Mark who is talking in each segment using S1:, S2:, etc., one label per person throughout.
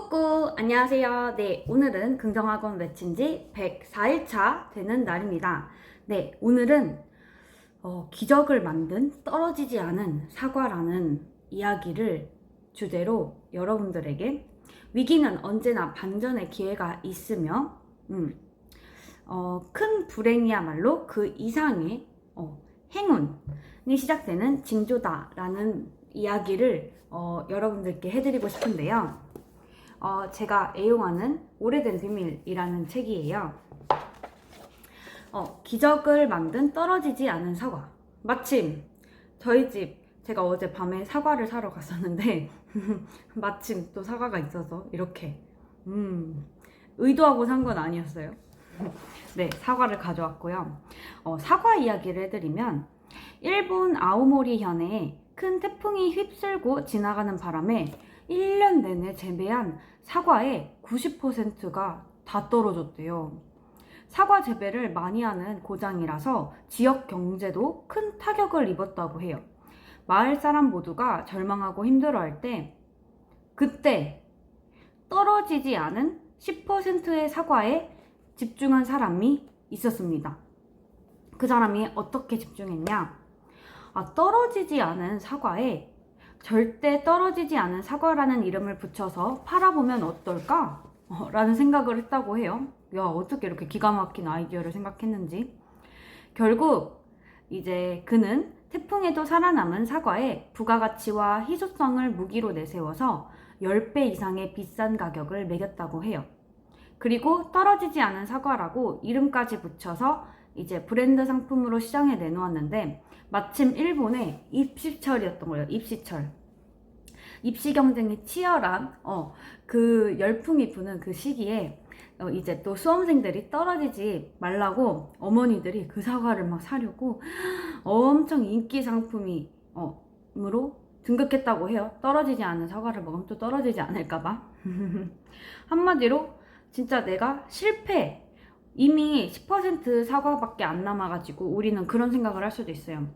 S1: 꾸꾸 안녕하세요. 네, 오늘은 긍정학원 외친 지 104일차 되는 날입니다. 네, 오늘은 기적을 만든 떨어지지 않은 사과라는 이야기를 주제로 여러분들에게 위기는 언제나 반전의 기회가 있으며 큰 불행이야말로 그 이상의 행운이 시작되는 징조다라는 이야기를 여러분들께 해드리고 싶은데요. 제가 애용하는 오래된 비밀이라는 책이에요. 기적을 만든 떨어지지 않은 사과. 마침 저희 집 제가 어제 밤에 사과를 사러 갔었는데 마침 또 사과가 있어서 이렇게 의도하고 산 건 아니었어요. 네, 사과를 가져왔고요. 사과 이야기를 해드리면 일본 아오모리 현에 큰 태풍이 휩쓸고 지나가는 바람에 1년 내내 재배한 사과의 90%가 다 떨어졌대요. 사과 재배를 많이 하는 고장이라서 지역 경제도 큰 타격을 입었다고 해요. 마을 사람 모두가 절망하고 힘들어할 때 그때 떨어지지 않은 10%의 사과에 집중한 사람이 있었습니다. 그 사람이 어떻게 집중했냐? 떨어지지 않은 사과에 절대 떨어지지 않은 사과라는 이름을 붙여서 팔아보면 어떨까? 라는 생각을 했다고 해요. 야, 어떻게 이렇게 기가 막힌 아이디어를 생각했는지. 결국 이제 그는 태풍에도 살아남은 사과에 부가가치와 희소성을 무기로 내세워서 10배 이상의 비싼 가격을 매겼다고 해요. 그리고 떨어지지 않은 사과라고 이름까지 붙여서 이제 브랜드 상품으로 시장에 내놓았는데 마침 일본의 입시철이었던 거예요. 입시철. 입시 경쟁이 치열한 그 열풍이 부는 그 시기에 이제 또 수험생들이 떨어지지 말라고 어머니들이 그 사과를 막 사려고 엄청 인기 상품이 으로 등극했다고 해요. 떨어지지 않은 사과를 먹으면 또 떨어지지 않을까봐. 한마디로 진짜 내가 실패. 이미 10% 사과밖에 안 남아가지고 우리는 그런 생각을 할 수도 있어요.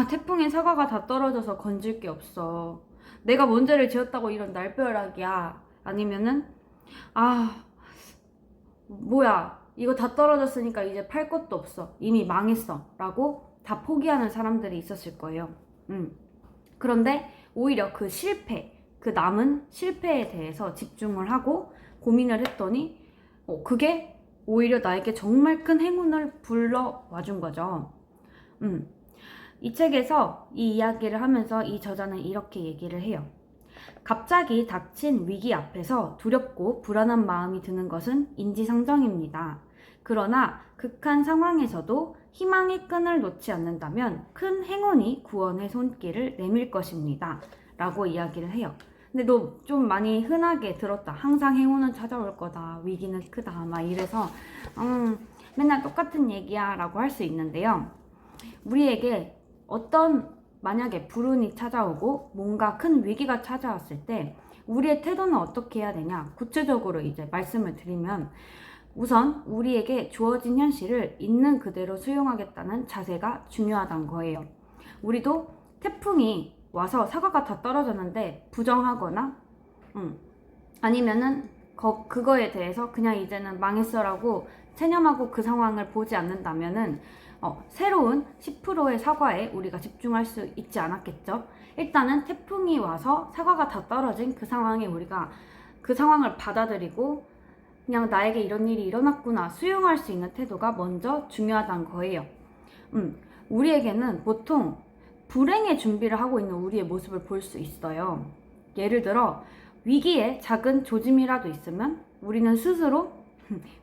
S1: 태풍에 사과가 다 떨어져서 건질 게 없어. 내가 문제를 지었다고 이런 날벼락이야. 아니면은 뭐야, 이거 다 떨어졌으니까 이제 팔 것도 없어. 이미 망했어. 라고 다 포기하는 사람들이 있었을 거예요. 그런데 오히려 그 실패, 그 남은 실패에 대해서 집중을 하고 고민을 했더니 그게 오히려 나에게 정말 큰 행운을 불러와 준 거죠. 이 책에서 이 이야기를 하면서 이 저자는 이렇게 얘기를 해요. 갑자기 닥친 위기 앞에서 두렵고 불안한 마음이 드는 것은 인지상정입니다. 그러나 극한 상황에서도 희망의 끈을 놓지 않는다면 큰 행운이 구원의 손길을 내밀 것입니다. 라고 이야기를 해요. 근데 너 좀 많이 흔하게 들었다. 항상 행운은 찾아올 거다. 위기는 크다. 막 이래서 맨날 똑같은 얘기야 라고 할 수 있는데요. 우리에게 만약에 불운이 찾아오고 뭔가 큰 위기가 찾아왔을 때 우리의 태도는 어떻게 해야 되냐? 구체적으로 이제 말씀을 드리면 우선 우리에게 주어진 현실을 있는 그대로 수용하겠다는 자세가 중요하다는 거예요. 우리도 태풍이 와서 사과가 다 떨어졌는데 부정하거나 아니면은 그거에 대해서 그냥 이제는 망했어라고 체념하고 그 상황을 보지 않는다면은 새로운 10%의 사과에 우리가 집중할 수 있지 않았겠죠. 일단은 태풍이 와서 사과가 다 떨어진 그 상황에 우리가 그 상황을 받아들이고 그냥 나에게 이런 일이 일어났구나 수용할 수 있는 태도가 먼저 중요하다는 거예요. 우리에게는 보통 불행의 준비를 하고 있는 우리의 모습을 볼 수 있어요. 예를 들어 위기에 작은 조짐이라도 있으면 우리는 스스로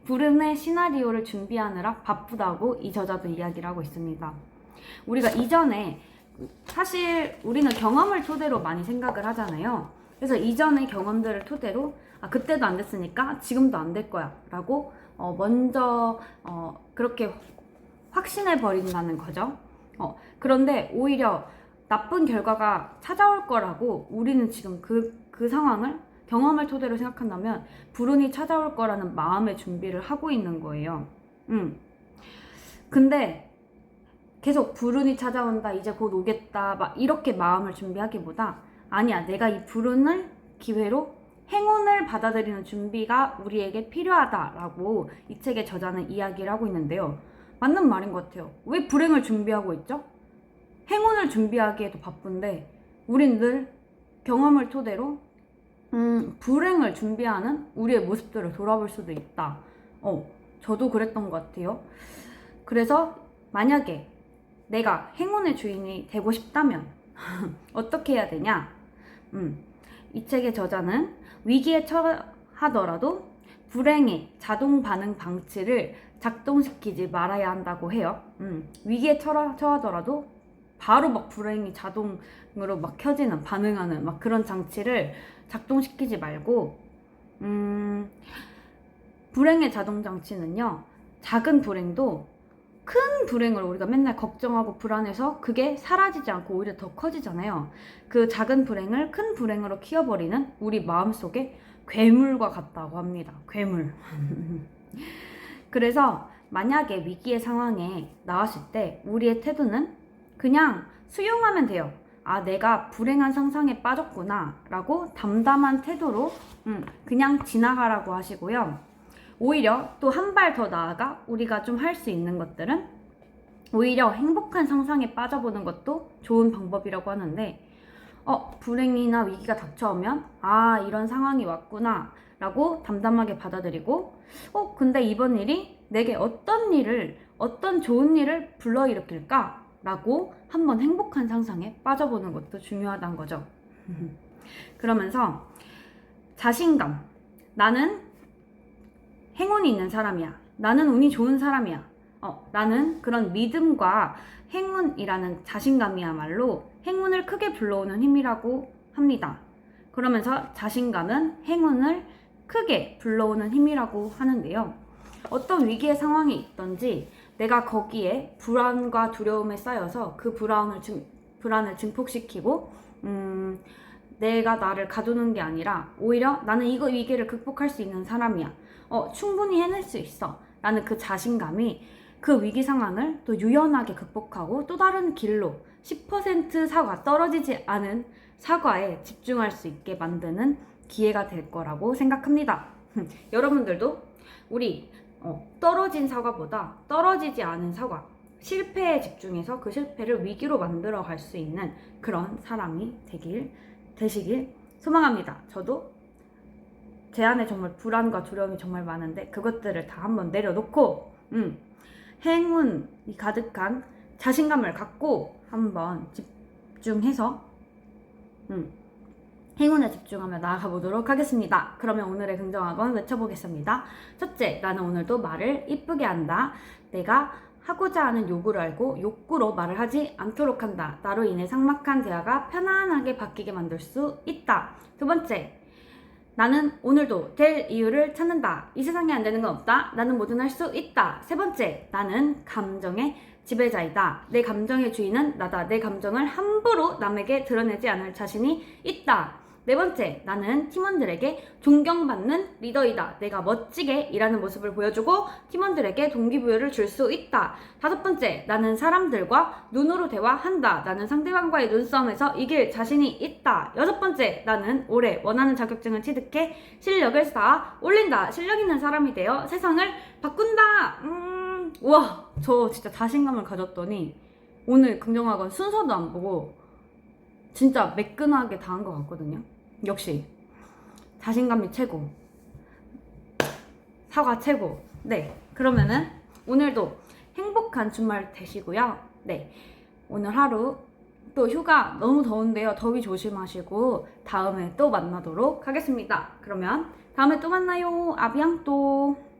S1: 불운의 시나리오를 준비하느라 바쁘다고 이 저자도 이야기를 하고 있습니다. 우리가 이전에 사실 우리는 경험을 토대로 많이 생각을 하잖아요. 그래서 이전의 경험들을 토대로 그때도 안 됐으니까 지금도 안 될 거야 라고 먼저 그렇게 확신해 버린다는 거죠. 그런데 오히려 나쁜 결과가 찾아올 거라고 우리는 지금 그 상황을 경험을 토대로 생각한다면 불운이 찾아올 거라는 마음의 준비를 하고 있는 거예요. 근데 계속 불운이 찾아온다, 이제 곧 오겠다 막 이렇게 마음을 준비하기보다 아니야, 내가 이 불운을 기회로 행운을 받아들이는 준비가 우리에게 필요하다라고 이 책의 저자는 이야기를 하고 있는데요. 맞는 말인 것 같아요. 왜 불행을 준비하고 있죠? 행운을 준비하기에도 바쁜데 우린 늘 경험을 토대로 불행을 준비하는 우리의 모습들을 돌아볼 수도 있다. 저도 그랬던 것 같아요. 그래서 만약에 내가 행운의 주인이 되고 싶다면 어떻게 해야 되냐? 이 책의 저자는 위기에 처하더라도 불행의 자동 반응 방치를 작동시키지 말아야 한다고 해요. 위기에 처하더라도 바로 막 불행이 자동으로 막 켜지는, 반응하는 막 그런 장치를 작동시키지 말고, 불행의 자동 장치는요, 작은 불행도 큰 불행을 우리가 맨날 걱정하고 불안해서 그게 사라지지 않고 오히려 더 커지잖아요. 그 작은 불행을 큰 불행으로 키워버리는 우리 마음속에 괴물과 같다고 합니다. 괴물. 그래서 만약에 위기의 상황에 나왔을 때 우리의 태도는 그냥 수용하면 돼요. 아, 내가 불행한 상상에 빠졌구나 라고 담담한 태도로 그냥 지나가라고 하시고요. 오히려 또 한 발 더 나아가 우리가 좀 할 수 있는 것들은 오히려 행복한 상상에 빠져보는 것도 좋은 방법이라고 하는데, 불행이나 위기가 닥쳐오면 아, 이런 상황이 왔구나 라고 담담하게 받아들이고, 근데 이번 일이 내게 어떤 좋은 일을 불러일으킬까? 라고 한번 행복한 상상에 빠져보는 것도 중요하다는 거죠. 그러면서 자신감, 나는 행운이 있는 사람이야. 나는 운이 좋은 사람이야. 나는 그런 믿음과 행운이라는 자신감이야말로 행운을 크게 불러오는 힘이라고 합니다. 그러면서 자신감은 행운을 크게 불러오는 힘이라고 하는데요. 어떤 위기의 상황이 있던지 내가 거기에 불안과 두려움에 쌓여서 그 불안을 증폭시키고 내가 나를 가두는 게 아니라 오히려 나는 이거 위기를 극복할 수 있는 사람이야. 충분히 해낼 수 있어. 라는 그 자신감이 그 위기 상황을 또 유연하게 극복하고 또 다른 길로 10% 사과, 떨어지지 않은 사과에 집중할 수 있게 만드는 기회가 될 거라고 생각합니다. 여러분들도 우리 떨어진 사과보다 떨어지지 않은 사과, 실패에 집중해서 그 실패를 위기로 만들어 갈 수 있는 그런 사람이 되시길 소망합니다. 저도 제 안에 정말 불안과 두려움이 정말 많은데 그것들을 다 한번 내려놓고 행운이 가득한 자신감을 갖고 한번 집중해서 행운에 집중하며 나아가 보도록 하겠습니다. 그러면 오늘의 긍정학원 외쳐보겠습니다. 첫째, 나는 오늘도 말을 이쁘게 한다. 내가 하고자 하는 요구를 알고 욕구로 말을 하지 않도록 한다. 나로 인해 삭막한 대화가 편안하게 바뀌게 만들 수 있다. 두 번째, 나는 오늘도 될 이유를 찾는다. 이 세상에 안 되는 건 없다. 나는 뭐든 할 수 있다. 세 번째, 나는 감정의 지배자이다. 내 감정의 주인은 나다. 내 감정을 함부로 남에게 드러내지 않을 자신이 있다. 네 번째, 나는 팀원들에게 존경받는 리더이다. 내가 멋지게 일하는 모습을 보여주고 팀원들에게 동기부여를 줄 수 있다. 다섯 번째, 나는 사람들과 눈으로 대화한다. 나는 상대방과의 눈싸움에서 이길 자신이 있다. 여섯 번째, 나는 올해 원하는 자격증을 취득해 실력을 쌓아 올린다. 실력 있는 사람이 되어 세상을 바꾼다. 우와, 저 진짜 자신감을 가졌더니 오늘 긍정학원 순서도 안 보고 진짜 매끈하게 다 한 것 같거든요. 역시 자신감이 최고, 사과 최고. 네, 그러면은 오늘도 행복한 주말 되시고요. 네, 오늘 하루 또 휴가 너무 더운데요. 더위 조심하시고 다음에 또 만나도록 하겠습니다. 그러면 다음에 또 만나요. 아비앙또.